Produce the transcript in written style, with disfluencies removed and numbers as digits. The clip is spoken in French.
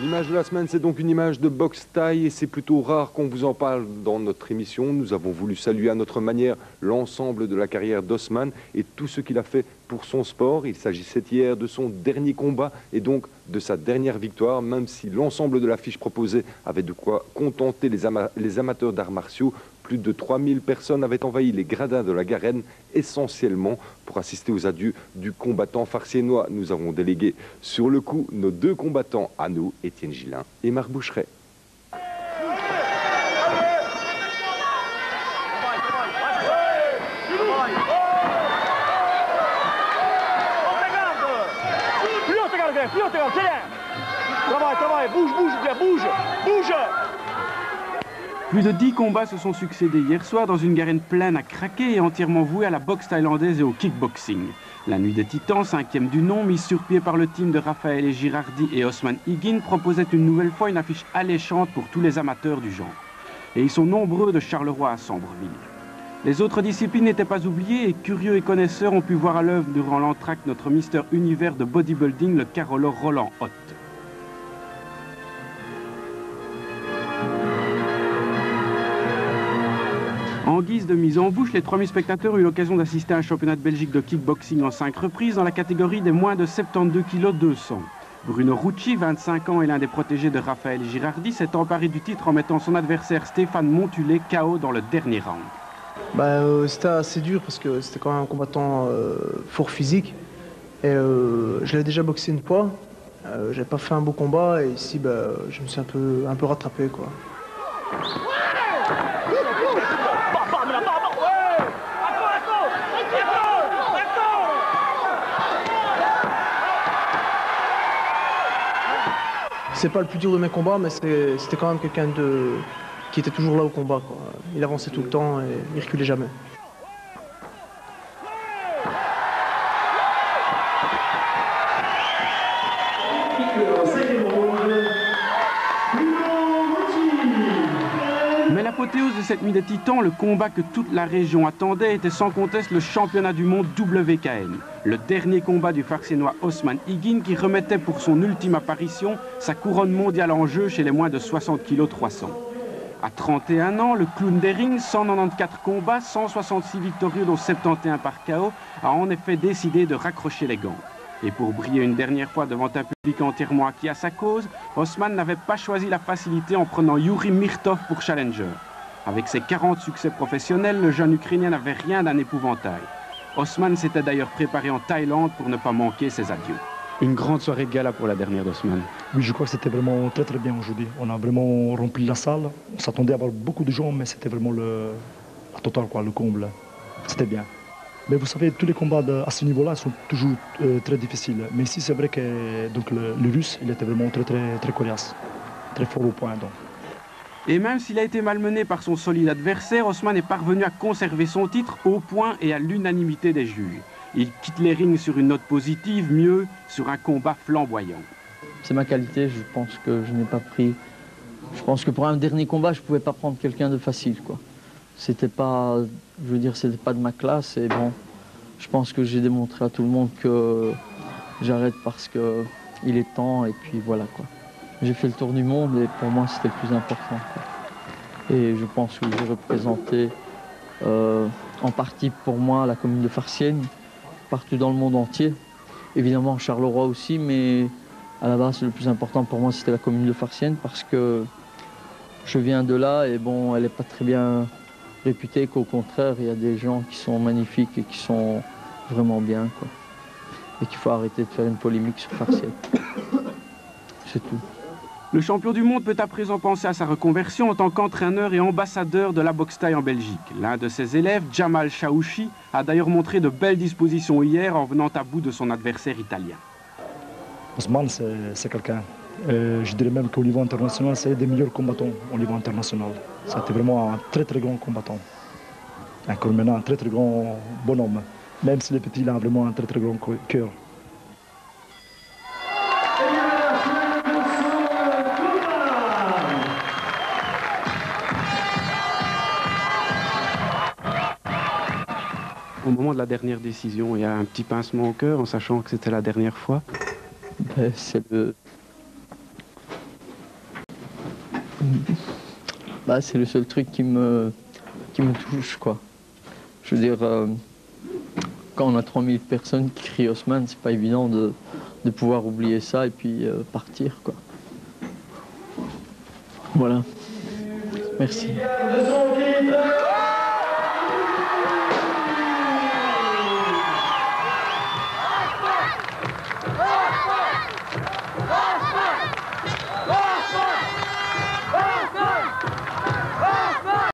L'image de la semaine, c'est donc une image de boxe thaï et c'est plutôt rare qu'on vous en parle dans notre émission. Nous avons voulu saluer à notre manière l'ensemble de la carrière d'Osman et tout ce qu'il a fait pour son sport. Il s'agissait hier de son dernier combat et donc de sa dernière victoire, même si l'ensemble de l'affiche proposée avait de quoi contenter les amateurs d'arts martiaux. Plus de 3000 personnes avaient envahi les gradins de la Garenne, essentiellement pour assister aux adieux du combattant farciennois. Nous avons délégué sur le coup nos deux combattants à nous, Étienne Gillin et Marc Boucheret. Bouge. Plus de 10 combats se sont succédés hier soir dans une garenne pleine à craquer et entièrement vouée à la boxe thaïlandaise et au kickboxing. La Nuit des Titans, 5e du nom, mise sur pied par le team de Raphaël et Girardi et Osman Higuin, proposait une nouvelle fois une affiche alléchante pour tous les amateurs du genre. Et ils sont nombreux de Charleroi à Sambreville. Les autres disciplines n'étaient pas oubliées et curieux et connaisseurs ont pu voir à l'œuvre durant l'entracte notre Mister Univers de bodybuilding, le Carolo Roland Hott. En guise de mise en bouche, les 3000 spectateurs ont eu l'occasion d'assister à un championnat de Belgique de kickboxing en 5 reprises dans la catégorie des moins de 72 kg 200. Bruno Rucci, 25 ans et l'un des protégés de Raphaël Girardi, s'est emparé du titre en mettant son adversaire Stéphane Montulé KO dans le dernier round. C'était assez dur parce que c'était quand même un combattant fort physique. Et je l'avais déjà boxé une fois. J'avais pas fait un beau combat et ici je me suis un peu rattrapé, quoi. C'est pas le plus dur de mes combats, mais c'était quand même quelqu'un qui était toujours là au combat, quoi. Il avançait tout le temps et il reculait jamais. Mais l'apothéose de cette Nuit des Titans, le combat que toute la région attendait, était sans conteste le championnat du monde WKN. Le dernier combat du farciennois Osman Higuin qui remettait pour son ultime apparition sa couronne mondiale en jeu chez les moins de 60 kg 300. À 31 ans, le clown des rings, 194 combats, 166 victorieux dont 71 par KO, a en effet décidé de raccrocher les gants. Et pour briller une dernière fois devant un public entièrement acquis à sa cause, Osman n'avait pas choisi la facilité en prenant Yuri Mirtov pour challenger. Avec ses 40 succès professionnels, le jeune Ukrainien n'avait rien d'un épouvantail. Osman s'était d'ailleurs préparé en Thaïlande pour ne pas manquer ses adieux. Une grande soirée de gala pour la dernière d'Osman. Oui, je crois que c'était vraiment très bien aujourd'hui. On a vraiment rempli la salle. On s'attendait à avoir beaucoup de gens, mais c'était vraiment la totale, quoi, le comble. C'était bien. Mais vous savez, tous les combats à ce niveau-là sont toujours très difficiles. Mais ici, c'est vrai que donc, le Russe, il était vraiment très coriace, très fort au point. Donc. Et même s'il a été malmené par son solide adversaire, Osman est parvenu à conserver son titre au point et à l'unanimité des juges. Il quitte les rings sur une note positive, mieux, sur un combat flamboyant. C'est ma qualité, je pense que je n'ai pas pris... Je pense que pour un dernier combat, je ne pouvais pas prendre quelqu'un de facile, quoi. C'était pas... Je veux dire, c'était pas de ma classe et bon... Je pense que j'ai démontré à tout le monde que j'arrête parce qu'il est temps et puis voilà, quoi. J'ai fait le tour du monde et pour moi, c'était le plus important, quoi. Et je pense que j'ai représenté en partie pour moi la commune de Farciennes, partout dans le monde entier. Évidemment Charleroi aussi, mais à la base le plus important pour moi c'était la commune de Farciennes parce que je viens de là et bon, elle n'est pas très bien réputée, qu'au contraire il y a des gens qui sont magnifiques et qui sont vraiment bien, quoi. Et qu'il faut arrêter de faire une polémique sur Farciennes. C'est tout. Le champion du monde peut à présent penser à sa reconversion en tant qu'entraîneur et ambassadeur de la boxe thaï en Belgique. L'un de ses élèves, Jamal Chaouchi, a d'ailleurs montré de belles dispositions hier en venant à bout de son adversaire italien. Osman, c'est quelqu'un. Je dirais même qu'au niveau international, c'est un des meilleurs combattants au niveau international. C'était vraiment un très grand combattant. Encore maintenant, un très grand bonhomme. Même s'il est petit, il a vraiment un très grand cœur. Au moment de la dernière décision, il y a un petit pincement au cœur en sachant que c'était la dernière fois. C'est Bah, c'est le seul truc qui me touche, quoi. Je veux dire, quand on a 3000 personnes qui crient Haussmann, c'est pas évident de pouvoir oublier ça et puis partir, quoi. Voilà. Merci.